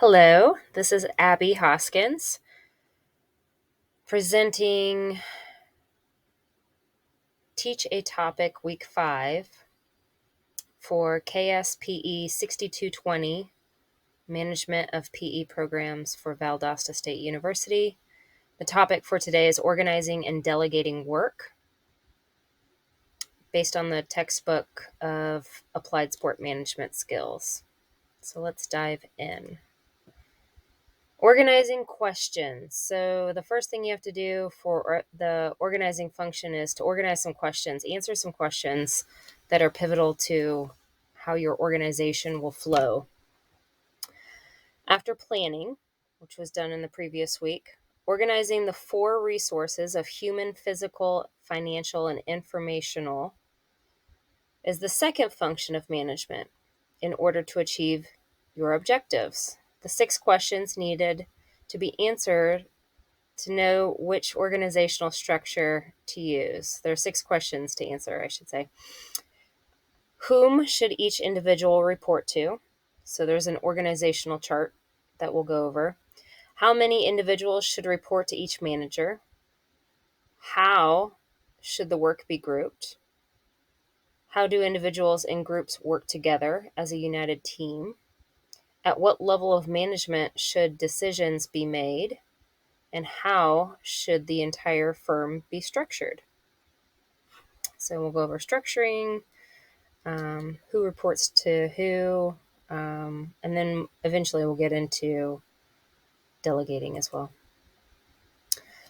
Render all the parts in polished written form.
Hello, this is Abby Hoskins presenting Teach a Topic Week 5 for KSPE 6220, Management of PE Programs for Valdosta State University. The topic for today is Organizing and Delegating Work, based on the textbook of Applied Sport Management Skills. So let's dive in. Organizing questions. So the first thing you have to do for the organizing function is to organize some questions, answer some questions that are pivotal to how your organization will flow. After planning, which was done in the previous week, organizing the 4 resources of human, physical, financial, and informational is the second function of management in order to achieve your objectives. The 6 questions needed to be answered to know which organizational structure to use. There are 6 questions to answer, I should say. Whom should each individual report to? So there's an organizational chart that we'll go over. How many individuals should report to each manager? How should the work be grouped? How do individuals and groups work together as a united team? At what level of management should decisions be made? And how should the entire firm be structured? So we'll go over structuring, who reports to who, and then eventually we'll get into delegating as well.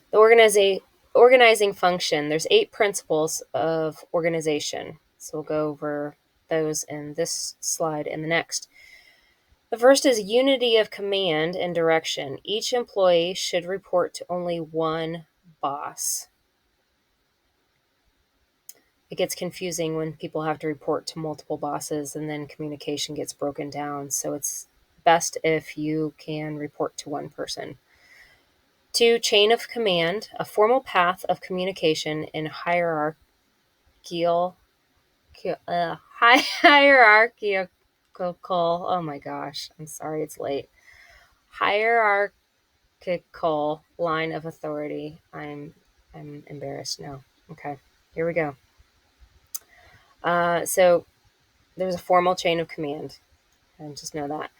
The organizing function, there's 8 principles of organization. So we'll go over those in this slide and the next. The first is unity of command and direction. Each employee should report to only one boss. It gets confusing when people have to report to multiple bosses and then communication gets broken down. So it's best if you can report to one person. 2, chain of command, a formal path of communication in hierarchical, oh my gosh, I'm sorry, it's late. Hierarchical line of authority. I'm embarrassed now. Okay, here we go. So there's a formal chain of command, and just know that.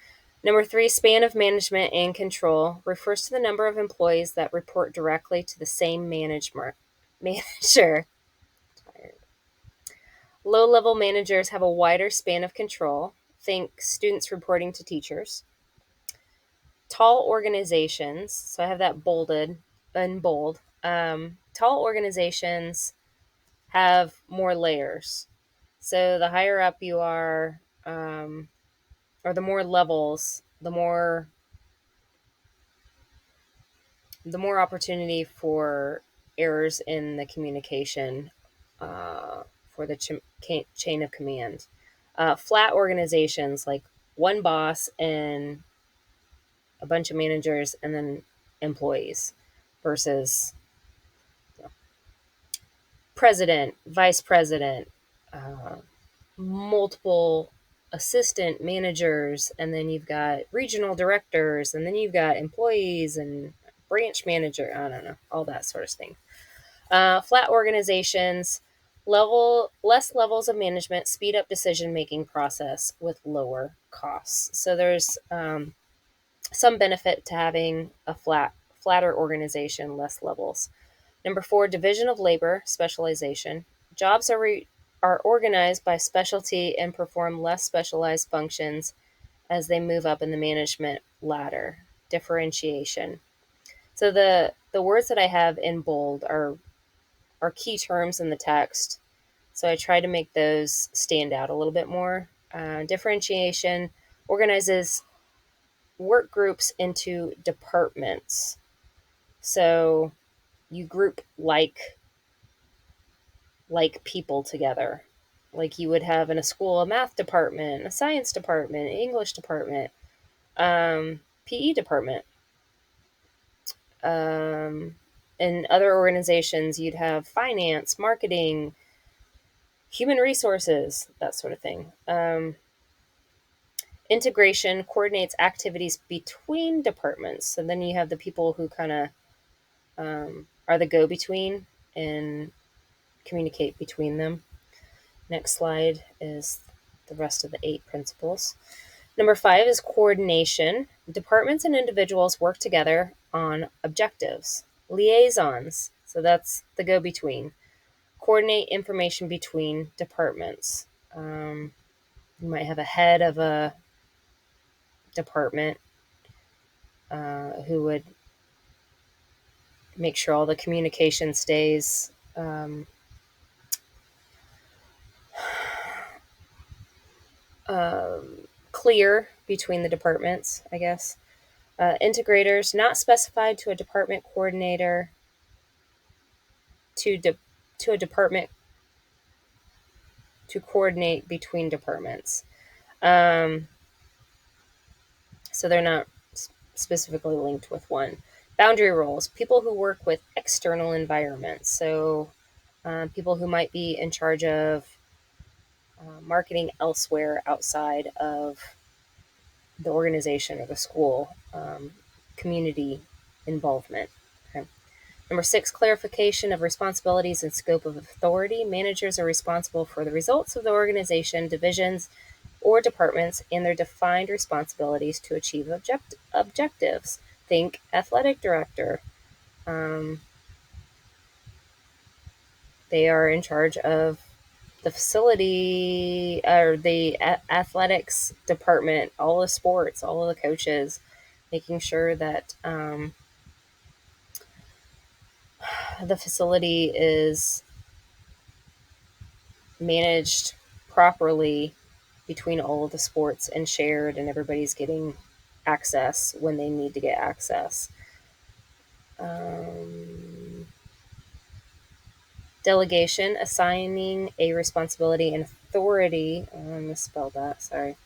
Number 3, span of management and control refers to the number of employees that report directly to the same manager. Low-level managers have a wider span of control. Think students reporting to teachers. Tall organizations, so I have that bolded in bold. Tall organizations have more layers. So the higher up you are, or the more levels, the more opportunity for errors in the communication for the chain of command. Flat organizations like one boss and a bunch of managers and then employees versus president, vice president, multiple assistant managers, and then you've got regional directors, and then you've got employees and branch manager, I don't know, all that sort of thing. Flat organizations, less levels of management, speed up decision-making process with lower costs. So there's some benefit to having a flatter organization, less levels. Number 4, division of labor, specialization. Jobs are organized by specialty and perform less specialized functions as they move up in the management ladder. Differentiation. So the words that I have in bold are key terms in the text. So I try to make those stand out a little bit more. Differentiation organizes work groups into departments. So you group like people together. Like you would have in a school, a math department, a science department, English department, PE department. In other organizations, you'd have finance, marketing, human resources, that sort of thing. Integration coordinates activities between departments. So then you have the people who kind of are the go-between and communicate between them. Next slide is the rest of the 8 principles. Number 5 is coordination. Departments and individuals work together on objectives. Liaisons, so that's the go-between. Coordinate information between departments. You might have a head of a department who would make sure all the communication stays clear between the departments, I guess. Integrators, not specified to a department coordinator, to a department to coordinate between departments. So they're not specifically linked with one. Boundary roles, people who work with external environments. So people who might be in charge of marketing elsewhere outside of the organization or the school, community involvement. Okay. Number 6, clarification of responsibilities and scope of authority. Managers are responsible for the results of the organization, divisions, or departments and their defined responsibilities to achieve objectives. Think athletic director. They are in charge of the facility or the athletics department, all the sports, all of the coaches, making sure that the facility is managed properly between all of the sports and shared, and everybody's getting access when they need to get access. Delegation, assigning a responsibility and authority, I misspelled that, sorry,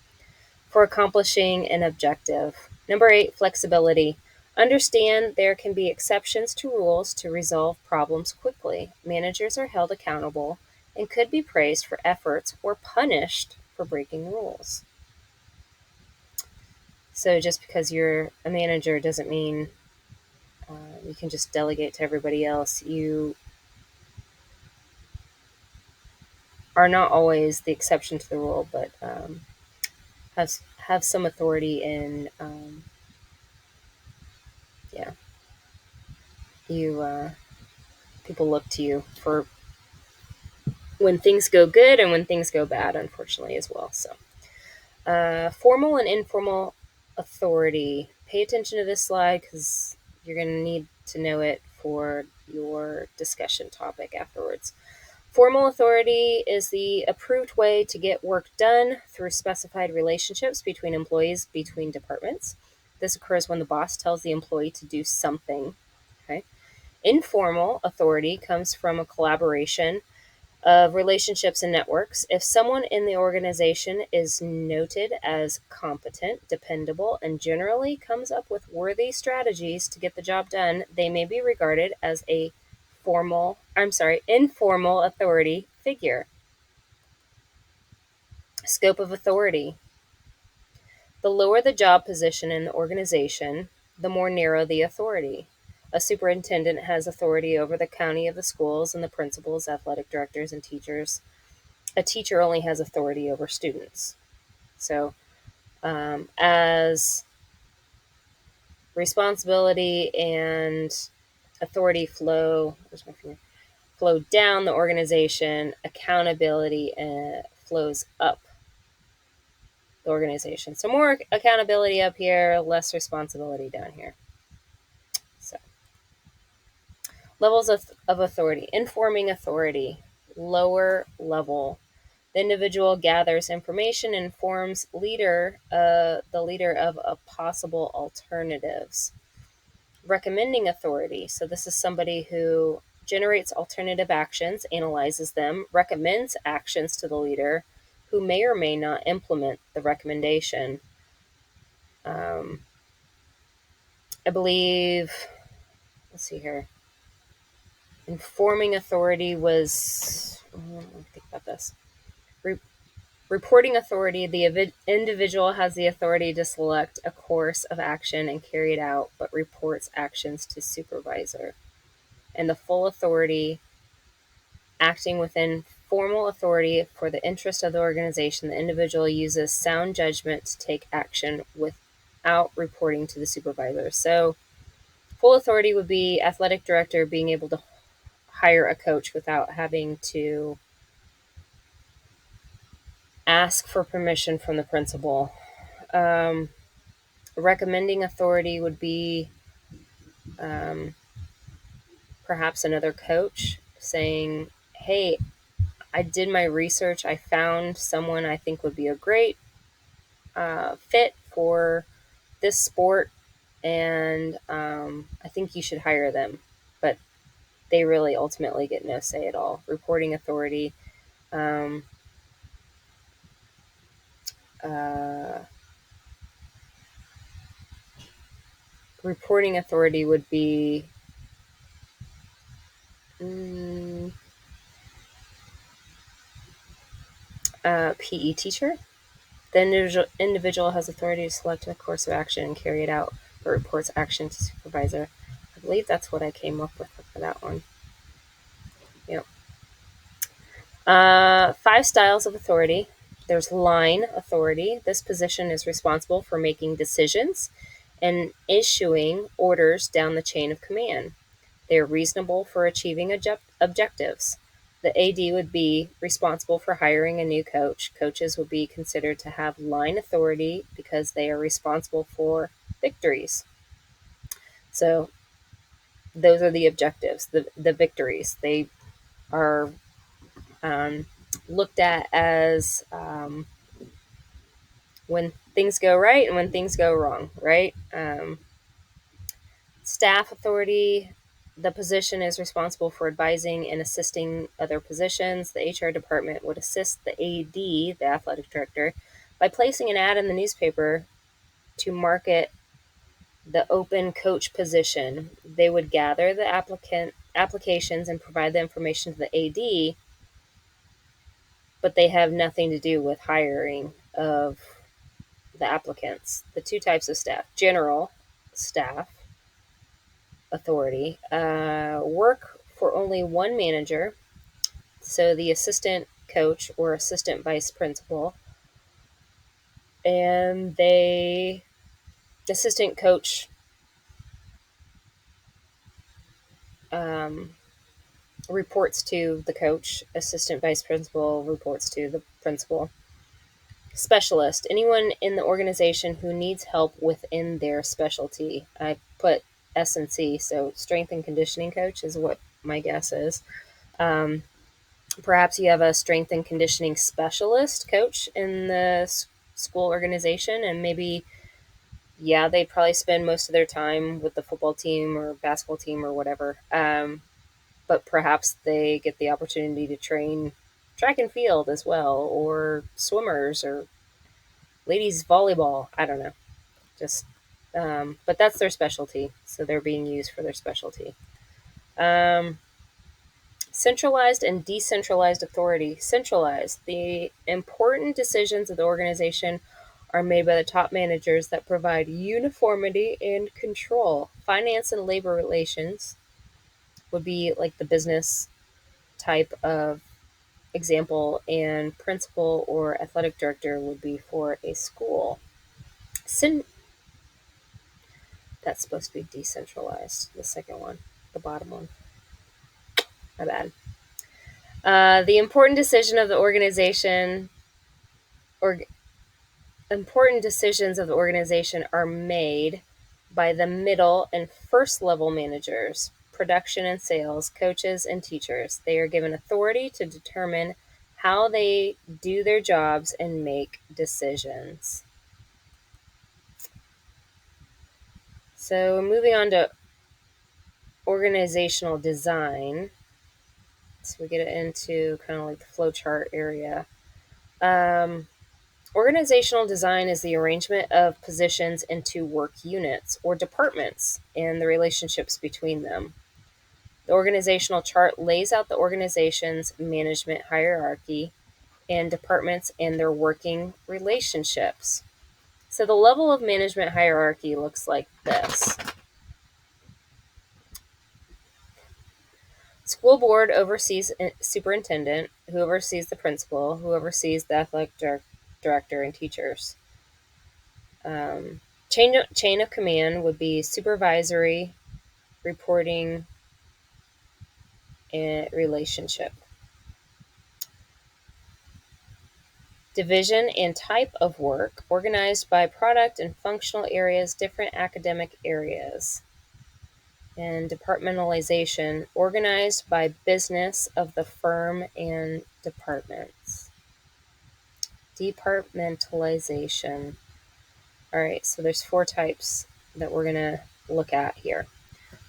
for accomplishing an objective. Number 8, flexibility. Understand there can be exceptions to rules to resolve problems quickly. Managers are held accountable and could be praised for efforts or punished for breaking rules. So just because you're a manager doesn't mean you can just delegate to everybody else. You are not always the exception to the rule, but have some authority in you people look to you for when things go good and when things go bad, unfortunately, as well. So formal and informal authority. Pay attention to this slide because you're going to need to know it for your discussion topic afterwards. Formal authority is the approved way to get work done through specified relationships between employees, between departments. This occurs when the boss tells the employee to do something. Okay. Informal authority comes from a collaboration of relationships and networks. If someone in the organization is noted as competent, dependable, and generally comes up with worthy strategies to get the job done, they may be regarded as a informal authority figure. Scope of authority. The lower the job position in the organization, the more narrow the authority. A superintendent has authority over the county of the schools and the principals, athletic directors, and teachers. A teacher only has authority over students. So, as responsibility and authority flow down the organization, accountability flows up the organization. So more accountability up here, less responsibility down here. So levels of authority. Informing authority, lower level. The individual gathers information and informs the leader of possible alternatives. Recommending authority. So this is somebody who generates alternative actions, analyzes them, recommends actions to the leader, who may or may not implement the recommendation. I believe, let's see here. Informing authority was, let me think about this. Reporting authority, the individual has the authority to select a course of action and carry it out, but reports actions to supervisor. And the full authority, acting within formal authority for the interest of the organization, the individual uses sound judgment to take action without reporting to the supervisor. So full authority would be athletic director being able to hire a coach without having to ask for permission from the principal. Recommending authority would be perhaps another coach saying, hey, I did my research. I found someone I think would be a great fit for this sport, and I think you should hire them. But they really ultimately get no say at all. Reporting authority. Um, uh, Reporting authority would be PE teacher. The individual has authority to select a course of action and carry it out, but reports action to supervisor. I believe that's what I came up with for that one. Yep. 5 styles of authority. There's line authority. This position is responsible for making decisions and issuing orders down the chain of command. They are reasonable for achieving objectives. The AD would be responsible for hiring a new coach. Coaches would be considered to have line authority because they are responsible for victories. So those are the objectives, the victories. They are looked at as when things go right and when things go wrong, right? Staff authority, the position is responsible for advising and assisting other positions. The HR department would assist the AD, the athletic director, by placing an ad in the newspaper to market the open coach position. They would gather the applications and provide the information to the AD, but they have nothing to do with hiring of the applicants. The 2 types of staff: general staff authority, work for only one manager, so the assistant coach or assistant vice principal, and they assistant coach reports to the coach, assistant vice principal reports to the principal. Specialist, anyone in the organization who needs help within their specialty. I put S&C, so strength and conditioning coach is what my guess is. Perhaps you have a strength and conditioning specialist coach in the school organization, and maybe, yeah, they probably spend most of their time with the football team or basketball team or whatever. But perhaps they get the opportunity to train track and field as well, or swimmers, or ladies volleyball. I don't know. Just, but that's their specialty, so they're being used for their specialty. Centralized and decentralized authority. Centralized, the important decisions of the organization are made by the top managers that provide uniformity and control. Finance and labor relations would be like the business type of example, and principal or athletic director would be for a school. That's supposed to be decentralized, the second one, the bottom one. My bad. The important decision of the organization or important decisions of the organization are made by the middle and first level managers, production and sales, coaches, and teachers. They are given authority to determine how they do their jobs and make decisions. So moving on to organizational design. So we get into kind of like the flowchart area. Organizational design is the arrangement of positions into work units or departments and the relationships between them. The organizational chart lays out the organization's management hierarchy and departments and their working relationships. So the level of management hierarchy looks like this. School board oversees superintendent, who oversees the principal, who oversees the athletic director and teachers. Chain of command would be supervisory, reporting, and relationship. Division and type of work, organized by product and functional areas, different academic areas. And departmentalization, organized by business of the firm and departments. Departmentalization. All right, so there's 4 types that we're going to look at here.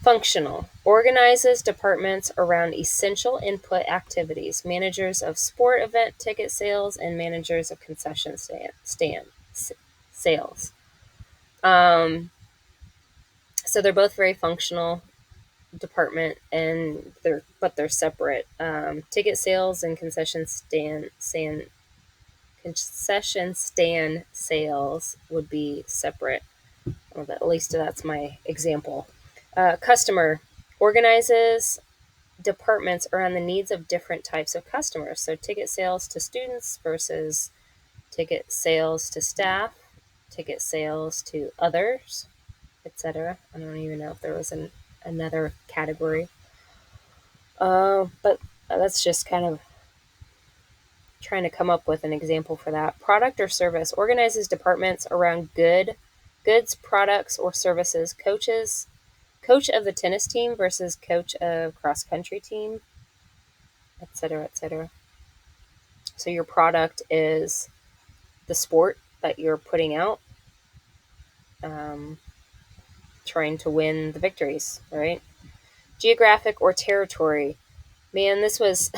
Functional, organizes departments around essential input activities, managers of sport event ticket sales and managers of concession stand sales. So they're both very functional department, and they're separate. Ticket sales and concession stand sales would be separate. Well, at least that's my example. Customer organizes departments around the needs of different types of customers. So ticket sales to students versus ticket sales to staff, ticket sales to others, etc. I don't even know if there was another category. But that's just kind of trying to come up with an example for that. Product or service organizes departments around goods, products, or services. Coach of the tennis team versus coach of cross country team, etc., etc. So your product is the sport that you're putting out, trying to win the victories, right? Geographic or territory. Man, this was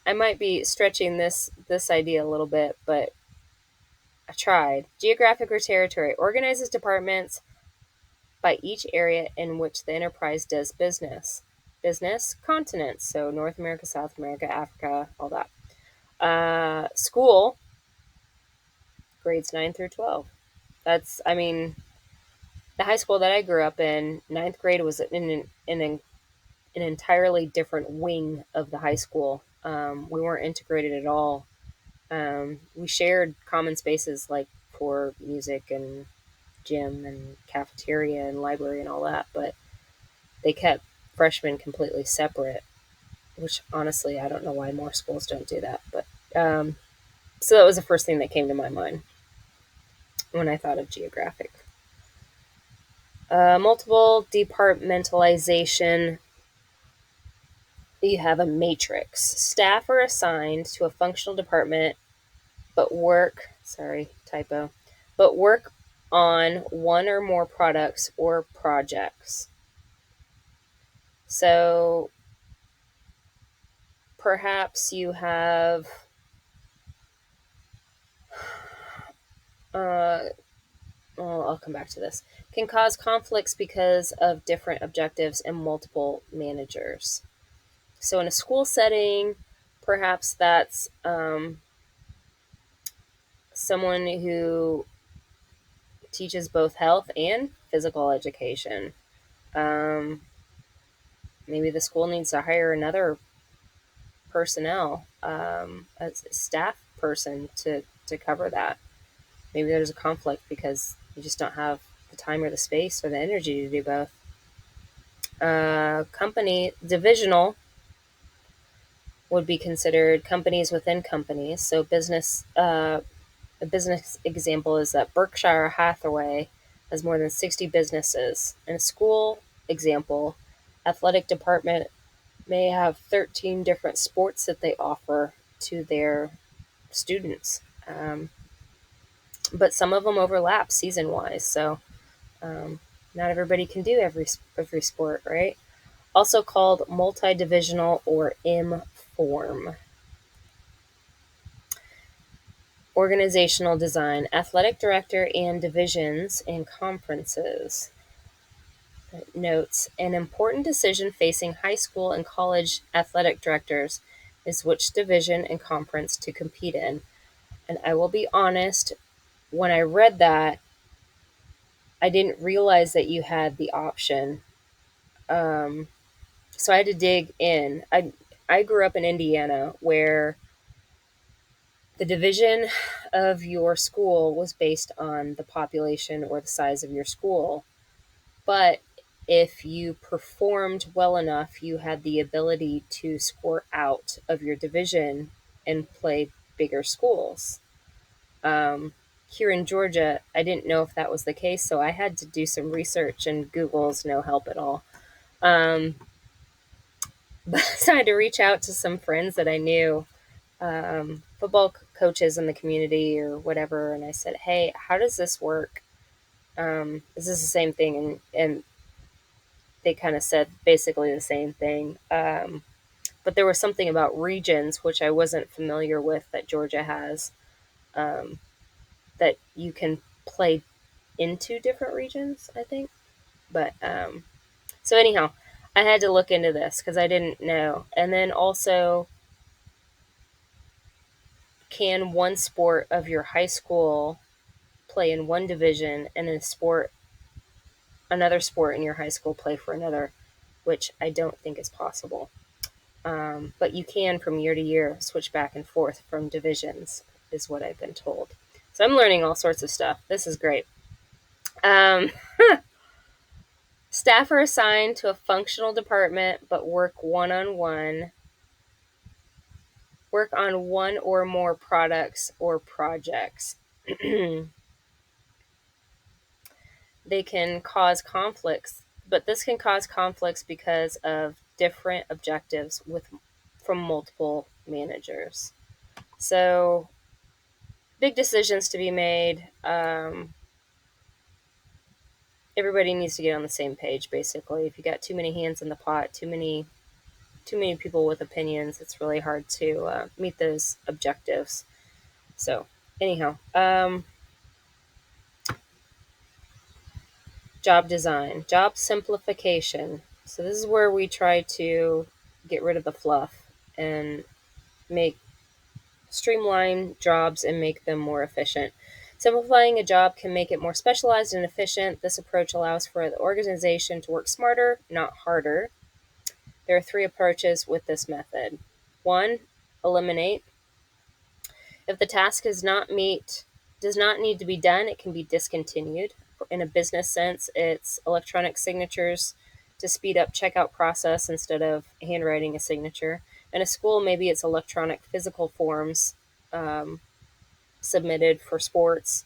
I might be stretching this idea a little bit, but I tried. Geographic or territory organizes departments by each area in which the enterprise does business. Business continents, so North America, South America, Africa, all that. School, grades 9 through 12. The high school that I grew up in, 9th grade was in an entirely different wing of the high school. We weren't integrated at all. We shared common spaces like for music and gym and cafeteria and library and all that, but they kept freshmen completely separate, which honestly, I don't know why more schools don't do that. But so that was the first thing that came to my mind when I thought of geographic. Multiple departmentalization. You have a matrix. Staff are assigned to a functional department, but work on one or more products or projects. So perhaps you have I'll come back to this. Can cause conflicts because of different objectives and multiple managers. So in a school setting, perhaps that's someone who teaches both health and physical education. Maybe the school needs to hire another personnel, a staff person to cover that. Maybe there's a conflict because you just don't have the time or the space or the energy to do both. Company divisional would be considered companies within companies. So a business example is that Berkshire Hathaway has more than 60 businesses. In a school example, athletic department may have 13 different sports that they offer to their students. But some of them overlap season-wise, so not everybody can do every sport, right? Also called multi-divisional or M-form. Organizational design, athletic director and divisions and conferences. Notes, an important decision facing high school and college athletic directors is which division and conference to compete in. And I will be honest, when I read that, I didn't realize that you had the option. Um, so I had to dig in. I grew up in Indiana where the division of your school was based on the population or the size of your school. But if you performed well enough, you had the ability to score out of your division and play bigger schools. Here in Georgia, I didn't know if that was the case, so I had to do some research, and Google's no help at all. Um, but so I had to reach out to some friends that I knew, football coaches in the community or whatever, and I said, "Hey, how does this work? Is this the same thing?" And they kind of said basically the same thing. But there was something about regions which I wasn't familiar with that Georgia has, um, that you can play into different regions, I think. But so anyhow, I had to look into this because I didn't know. And then also, can one sport of your high school play in one division and another sport in your high school play for another, which I don't think is possible. But you can from year to year switch back and forth from divisions, is what I've been told. So I'm learning all sorts of stuff. This is great. Um, Staff are assigned to a functional department but work on one or more products or projects. They can cause conflicts, but this can cause conflicts because of different objectives from multiple managers. So big decisions to be made. Everybody needs to get on the same page. Basically, if you got too many hands in the pot, too many people with opinions, it's really hard to meet those objectives. So anyhow, job design, job simplification. So this is where we try to get rid of the fluff and make streamline jobs and make them more efficient. Simplifying a job can make it more specialized and efficient. This approach allows for the organization to work smarter, not harder. There are three approaches with this method. One, eliminate. If the task does not need to be done, it can be discontinued. In a business sense, it's electronic signatures to speed up checkout process instead of handwriting a signature. In a school, maybe it's electronic physical forms, um, submitted for sports.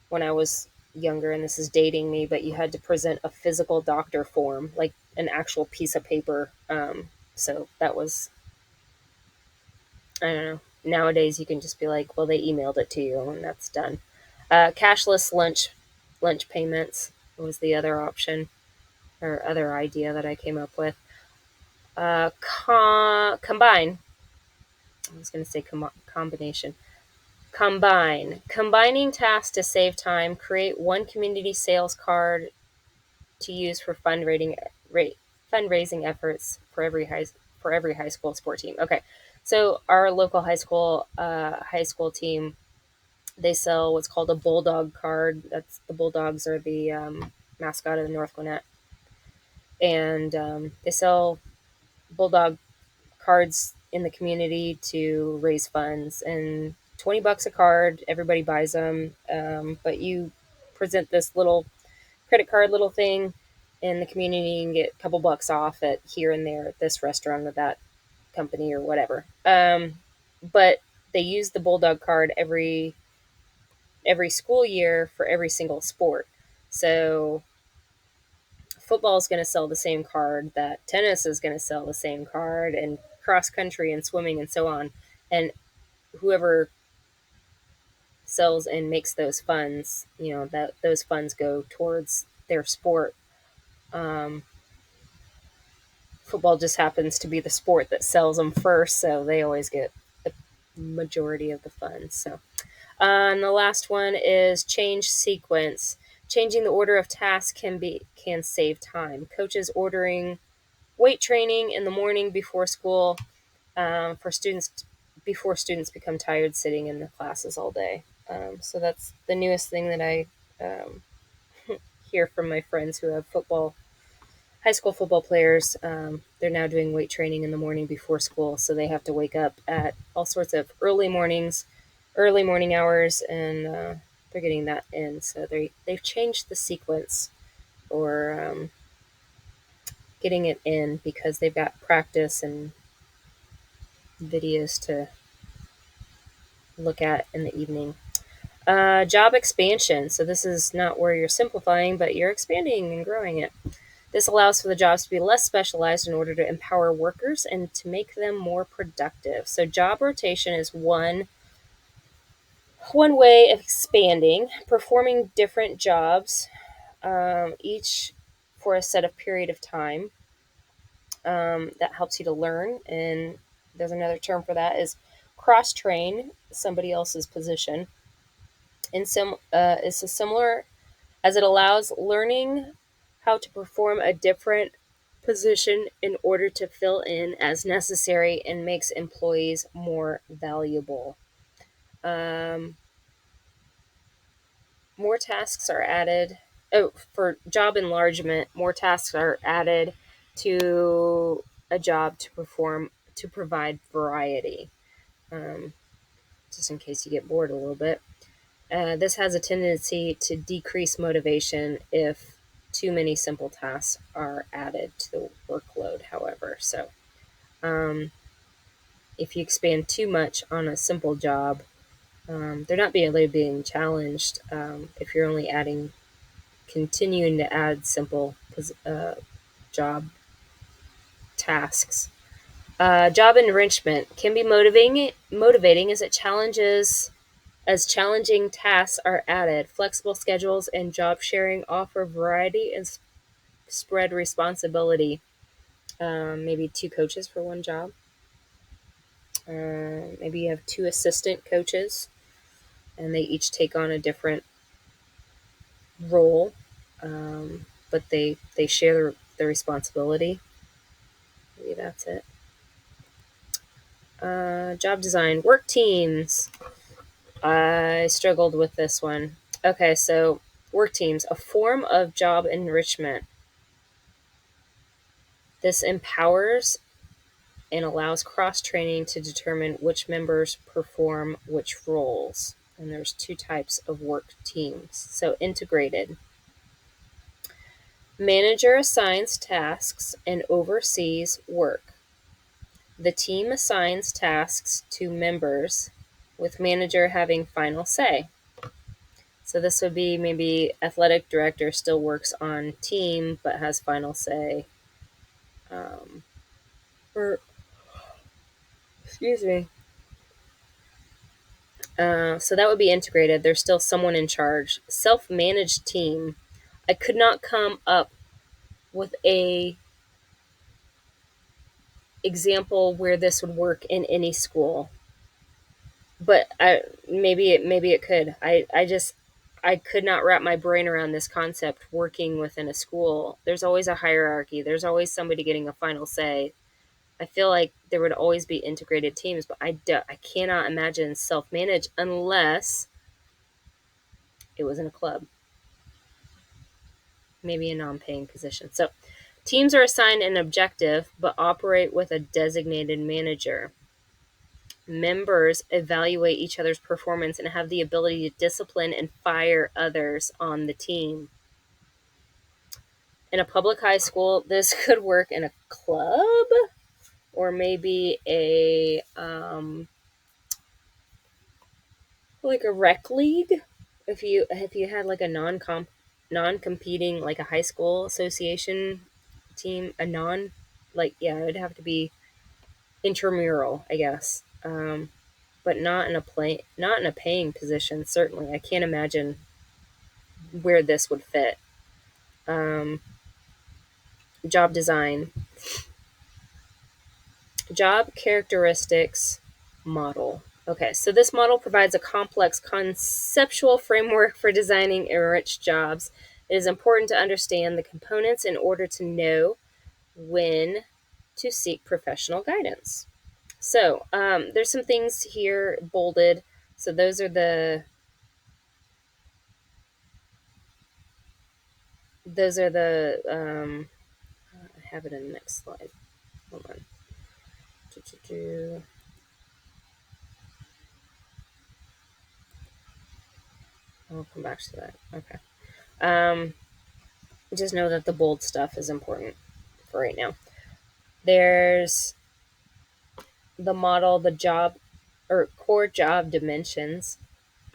When I was younger, and this is dating me, but you had to present a physical doctor form, like an actual piece of paper. So that was, I don't know. Nowadays, you can just be like, well, they emailed it to you, and that's done. Cashless lunch payments was the other option or other idea that I came up with. Combine. I was going to say combination. Combining tasks to save time. Create one community sales card to use for fundraising efforts for every high school sport team. Okay, so our local high school team, they sell what's called a bulldog card. That's the Bulldogs are the mascot of the North Gwinnett, and they sell bulldog cards in the community to raise funds. And $20 a card, everybody buys them. But you present this little credit card little thing in the community and get a couple bucks off at here and there at this restaurant or that company or whatever. But they use the bulldog card every school year for every single sport. So football is going to sell the same card, that tennis is going to sell the same card, and cross country and swimming and so on. And whoever sells and makes those funds, that those funds go towards their sport. Um, Football just happens to be the sport that sells them first, so they always get the majority of the funds. So, and the last one is change sequence. Changing the order of tasks can save time. Coaches ordering weight training in the morning before school for students before students become tired sitting in the classes all day. So that's the newest thing that I um, hear from my friends who have high school football players. They're now doing weight training in the morning before school, so they have to wake up at all sorts of early morning hours, and they're getting that in. So they've changed the sequence, or getting it in, because they've got practice and videos to look at in the evening. Job expansion. So this is not where you're simplifying, but you're expanding and growing it. This allows for the jobs to be less specialized in order to empower workers and to make them more productive. So job rotation is one way of expanding, performing different jobs, each for a set of period of time. That helps you to learn. And there's another term for that, is cross train somebody else's position. And it's a similar, as it allows learning how to perform a different position in order to fill in as necessary, and makes employees more valuable. Um, More tasks are added. Oh, for job enlargement, more tasks are added to a job to perform, to provide variety. Um, just in case you get bored a little bit. This has a tendency to decrease motivation if too many simple tasks are added to the workload, however. So, um, if you expand too much on a simple job, they're not being challenged, if you're only continuing to add simple job tasks. Job enrichment can be motivating as challenging tasks are added. Flexible schedules and job sharing offer variety and spread responsibility. Maybe two coaches for one job. Maybe you have two assistant coaches, and they each take on a different role, but they share the responsibility. Maybe that's it. Job design, work teams. I struggled with this one. Okay, so work teams, a form of job enrichment. This empowers and allows cross training to determine which members perform which roles. And there's two types of work teams. So, integrated. Manager assigns tasks and oversees work. The team assigns tasks to members, with manager having final say. So this would be maybe athletic director still works on team but has final say. Or excuse me. So that would be integrated. There's still someone in charge. Self-managed team. I could not come up with a example where this would work in any school, but maybe it could. I could not wrap my brain around this concept working within a school. There's always a hierarchy. There's always somebody getting a final say. I feel like there would always be integrated teams, but I cannot imagine self-managed unless it was in a club, maybe a non-paying position. So teams are assigned an objective but operate with a designated manager. Members evaluate each other's performance and have the ability to discipline and fire others on the team. In a public high school, this could work in a club, or maybe like a rec league. If you had like a non-competing, like a high school association team, it would have to be intramural, I guess. But not in a paying position. Certainly, I can't imagine where this would fit. Job design, job characteristics model. Okay, so this model provides a complex conceptual framework for designing enriched jobs. It is important to understand the components in order to know when to seek professional guidance. So there's some things here bolded. So those are the I have it in the next slide. Hold on. I'll come back to that. Okay. Just know that the bold stuff is important for right now. There's the model, the job or core job dimensions.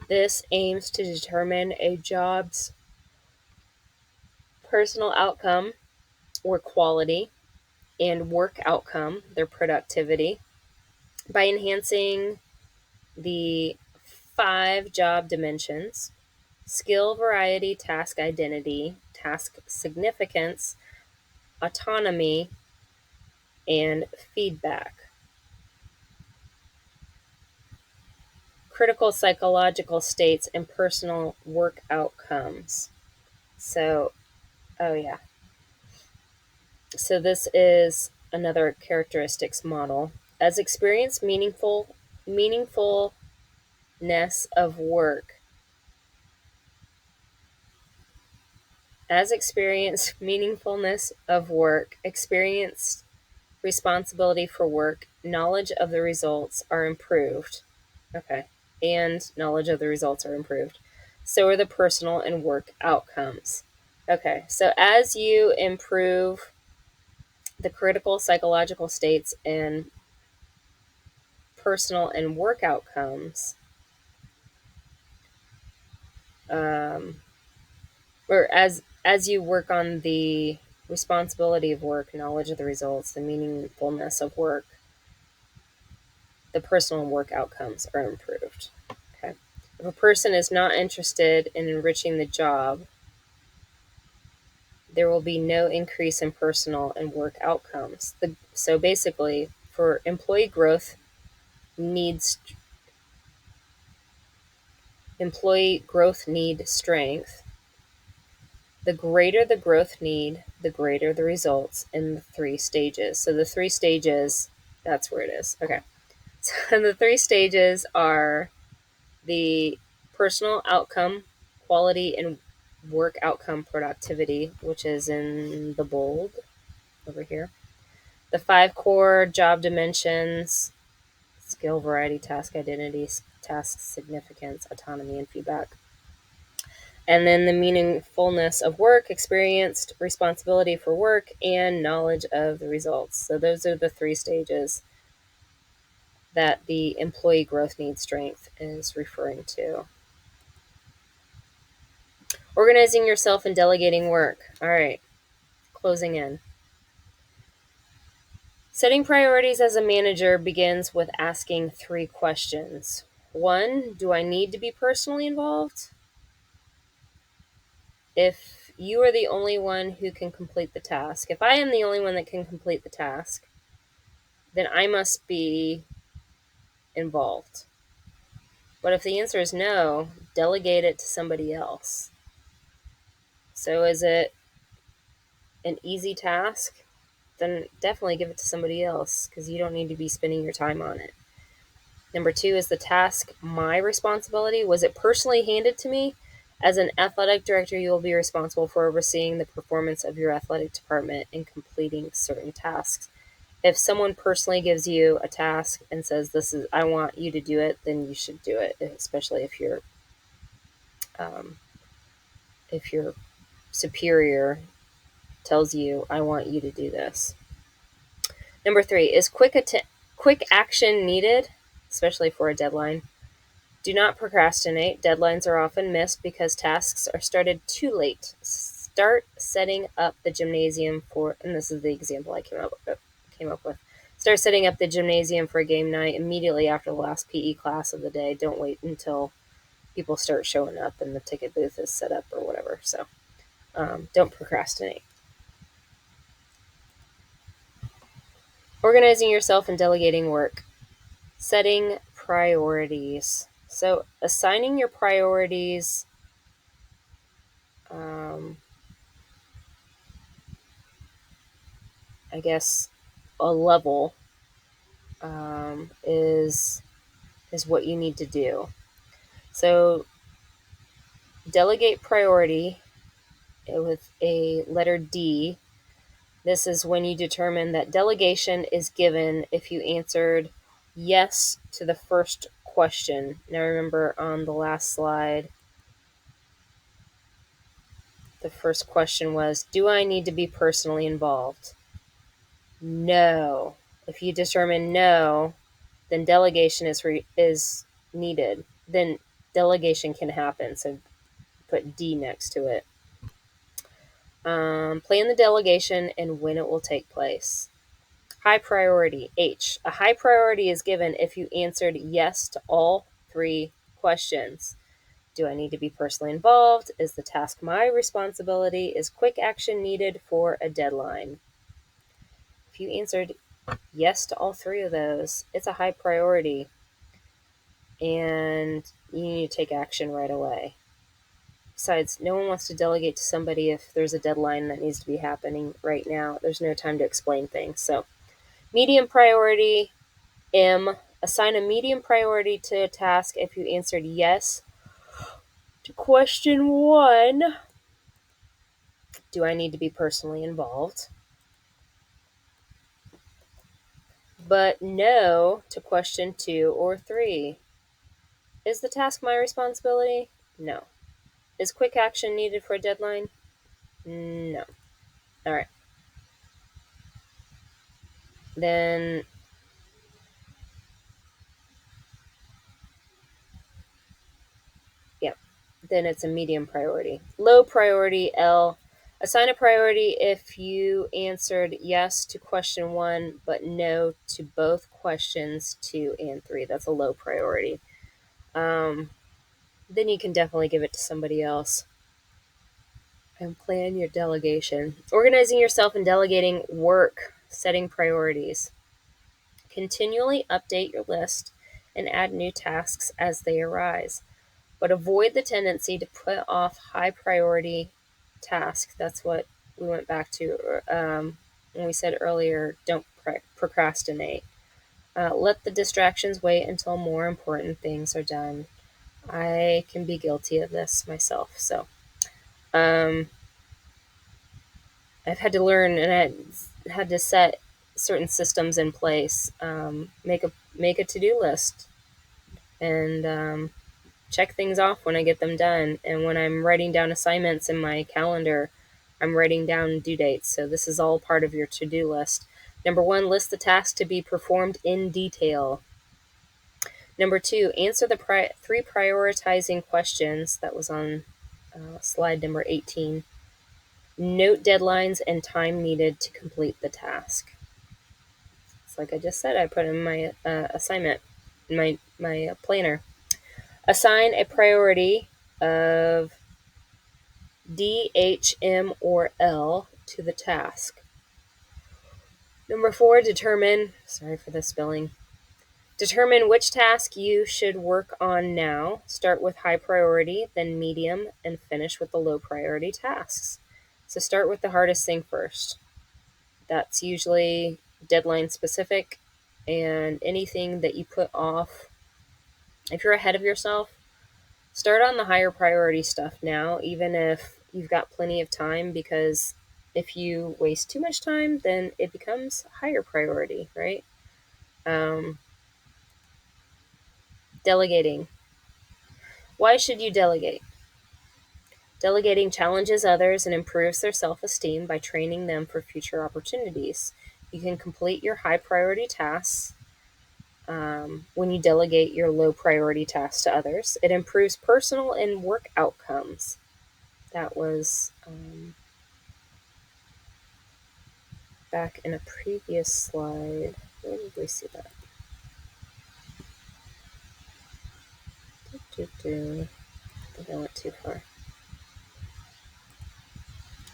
This aims to determine a job's personal outcome or quality and work outcome, their productivity, by enhancing the 5 job dimensions: skill, variety, task identity, task significance, autonomy, and feedback. Critical psychological states and personal work outcomes. So, oh yeah. So this is another characteristics model. As experience meaningfulness of work. As experience meaningfulness of work, experience responsibility for work, knowledge of the results are improved. Okay. And knowledge of the results are improved. So are the personal and work outcomes. Okay. So as you improve the critical psychological states and personal and work outcomes, or as you work on the responsibility of work, knowledge of the results, the meaningfulness of work, the personal and work outcomes are improved. Okay. If a person is not interested in enriching the job, there will be no increase in personal and work outcomes. So basically, for employee growth needs strength. The greater the growth need, the greater the results in the 3 stages. So the 3 stages, that's where it is. Okay. So the 3 stages are the personal outcome, quality, and work outcome productivity, which is in the bold over here. The 5 core job dimensions: skill, variety, task identity, task significance, autonomy, and feedback. And then the meaningfulness of work, experienced responsibility for work, and knowledge of the results. So those are the 3 stages that the employee growth needs strength is referring to. Organizing yourself and delegating work. All right, closing in. Setting priorities as a manager begins with asking 3 questions. 1, do I need to be personally involved? If you are the only one who can complete the task, if I am the only one that can complete the task, then I must be involved. But if the answer is no, delegate it to somebody else. So is it an easy task? Then definitely give it to somebody else, because you don't need to be spending your time on it. Number 2, is the task my responsibility? Was it personally handed to me? As an athletic director, you will be responsible for overseeing the performance of your athletic department and completing certain tasks. If someone personally gives you a task and says, I want you to do it, then you should do it, especially if your superior tells you, I want you to do this. Number 3, is quick action needed, especially for a deadline? Do not procrastinate. Deadlines are often missed because tasks are started too late. Start setting up the gymnasium for, and this is the example I came up with. Start setting up the gymnasium for a game night immediately after the last PE class of the day. Don't wait until people start showing up and the ticket booth is set up or whatever. So don't procrastinate. Organizing yourself and delegating work. Setting priorities. So assigning your priorities, I guess, a level is what you need to do. So delegate priority with a letter D. This is when you determine that delegation is given if you answered yes to the first question. Now remember on the last slide, the first question was, do I need to be personally involved? No. If you determine no, then delegation is needed. Then delegation can happen. So put D next to it. Plan the delegation and when it will take place. High priority, H. A high priority is given if you answered yes to all 3 questions. Do I need to be personally involved? Is the task my responsibility? Is quick action needed for a deadline? If you answered yes to all 3 of those, it's a high priority and you need to take action right away. Besides, no one wants to delegate to somebody if there's a deadline that needs to be happening right now. There's no time to explain things. So, medium priority, M. Assign a medium priority to a task if you answered yes to question 1. Do I need to be personally involved? But no to question 2 or 3. Is the task my responsibility? No. Is quick action needed for a deadline? No. All right. Then it's a medium priority. Low priority, L. Assign a priority if you answered yes to question 1, but no to both questions 2 and 3. That's a low priority. Then you can definitely give it to somebody else. And plan your delegation. Organizing yourself and delegating work, setting priorities. Continually update your list and add new tasks as they arise. But avoid the tendency to put off high priority tasks. That's what we went back to when we said earlier, don't procrastinate. Let the distractions wait until more important things are done. I can be guilty of this myself. So I've had to learn, and I had to set certain systems in place. Make a to-do list and check things off when I get them done. And when I'm writing down assignments in my calendar, I'm writing down due dates. So this is all part of your to-do list. Number 1, list the tasks to be performed in detail. Number 2, answer the 3 prioritizing questions. That was on slide number 18. Note deadlines and time needed to complete the task. It's like I just said, I put in my assignment, my planner. Assign a priority of D, H, M, or L to the task. Number 4, determine which task you should work on now. Start with high priority, then medium, and finish with the low priority tasks. So start with the hardest thing first. That's usually deadline specific, and anything that you put off, if you're ahead of yourself, start on the higher priority stuff now, even if you've got plenty of time, because if you waste too much time, then it becomes higher priority, right? Delegating. Why should you delegate? Delegating challenges others and improves their self-esteem by training them for future opportunities. You can complete your high priority tasks when you delegate your low priority tasks to others. It improves personal and work outcomes. That was back in a previous slide. Where did we see that? I think I went too far.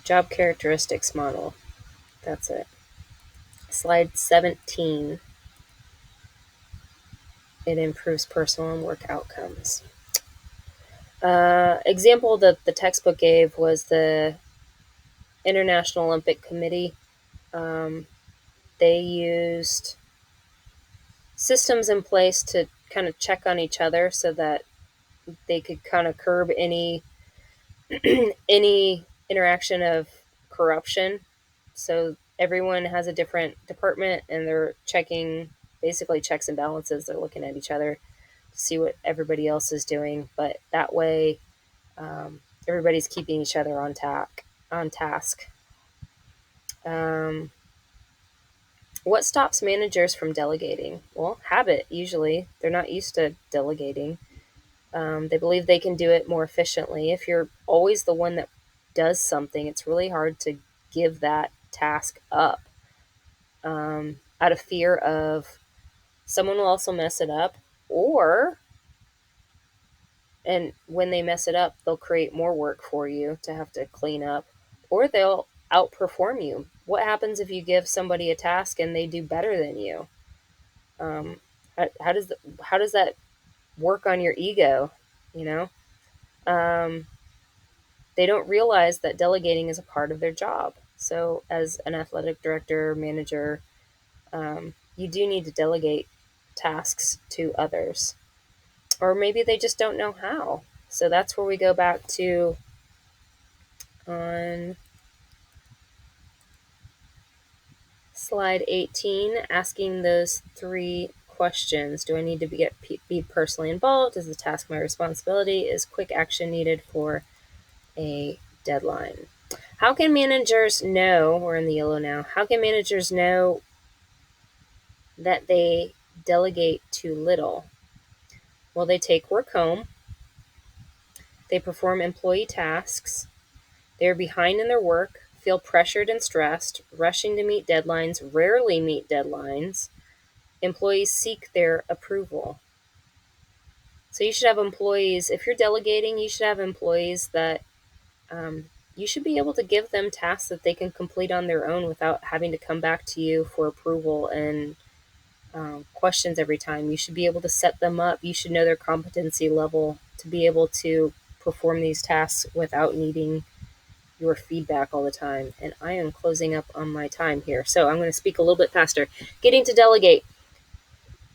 Job characteristics model. That's it. Slide 17. It improves personal and work outcomes. Example that the textbook gave was the International Olympic Committee. They used systems in place to kind of check on each other so that they could kind of curb any any interaction of corruption. So everyone has a different department and they're checking, basically checks and balances. They're looking at each other to see what everybody else is doing, but that way everybody's keeping each other on task. What stops managers from delegating? Well, habit, usually. They're not used to delegating. They believe they can do it more efficiently. If you're always the one that does something, it's really hard to give that task up out of fear of someone will also mess it up, or, and when they mess it up, they'll create more work for you to have to clean up, or they'll outperform you. What happens if you give somebody a task and they do better than you? Um, how does that work on your ego? You know, um, they don't realize that delegating is a part of their job. So, as an athletic director, manager, you do need to delegate tasks to others, or maybe they just don't know how. So that's where we go back to on slide 18, asking those 3 questions. Do I need to be personally involved? Is the task my responsibility? Is quick action needed for a deadline? How can managers know, we're in the yellow now, how can managers know that they delegate too little? Well, they take work home, they perform employee tasks, they are behind in their work, feel pressured and stressed, rushing to meet deadlines, rarely meet deadlines. Employees seek their approval. So you should have employees, if you're delegating, you should have employees that you should be able to give them tasks that they can complete on their own without having to come back to you for approval and questions every time. You should be able to set them up. You should know their competency level to be able to perform these tasks without needing your feedback all the time. And I am closing up on my time here, so I'm going to speak a little bit faster. Getting to delegate.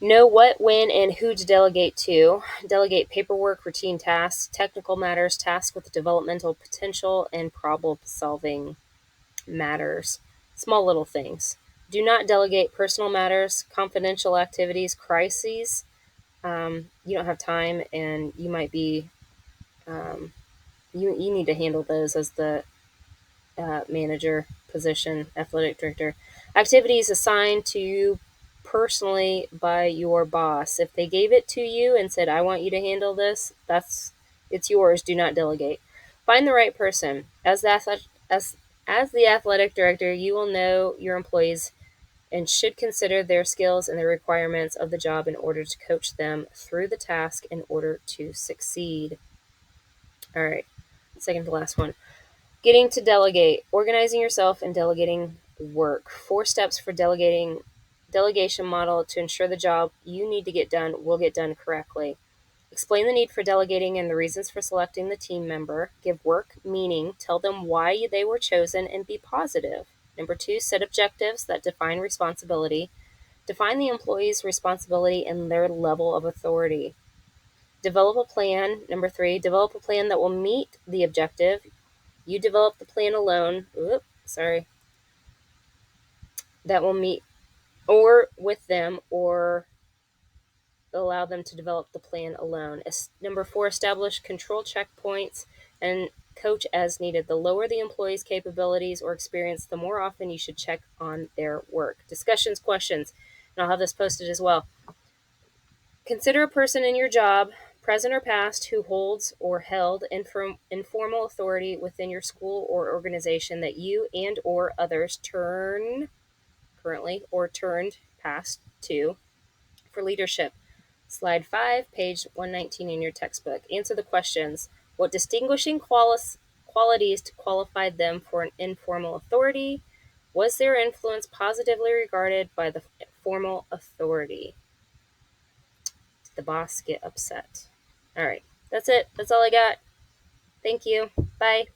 Know what, when, and who to delegate to. Delegate paperwork, routine tasks, technical matters, tasks with developmental potential, and problem solving matters. Small little things. Do not delegate personal matters, confidential activities, crises. You don't have time, and you might be, you need to handle those as the manager position, athletic director. Activities assigned to you personally by your boss. If they gave it to you and said, I want you to handle this, it's yours. Do not delegate. Find the right person. As the athletic director, you will know your employees and should consider their skills and the requirements of the job in order to coach them through the task in order to succeed. All right, second to last one. Getting to delegate, organizing yourself and delegating work. 4 steps for delegation model to ensure the job you need to get done will get done correctly. Explain the need for delegating and the reasons for selecting the team member. Give work meaning. Tell them why they were chosen and be positive. Number 2, set objectives that define responsibility. Define the employee's responsibility and their level of authority. Develop a plan. Number 3, develop a plan that will meet the objective. You develop the plan alone. That will meet or with them, or allow them to develop the plan alone. Number 4, establish control checkpoints and coach as needed. The lower the employee's capabilities or experience, the more often you should check on their work. Discussions, questions, and I'll have this posted as well. Consider a person in your job, present or past, who holds or held informal authority within your school or organization that you and or others turn currently or turned past to for leadership. Slide 5, page 119 in your textbook. Answer the questions. What distinguishing qualities qualified them for an informal authority? Was their influence positively regarded by the formal authority? Did the boss get upset? All right, that's it. That's all I got. Thank you. Bye.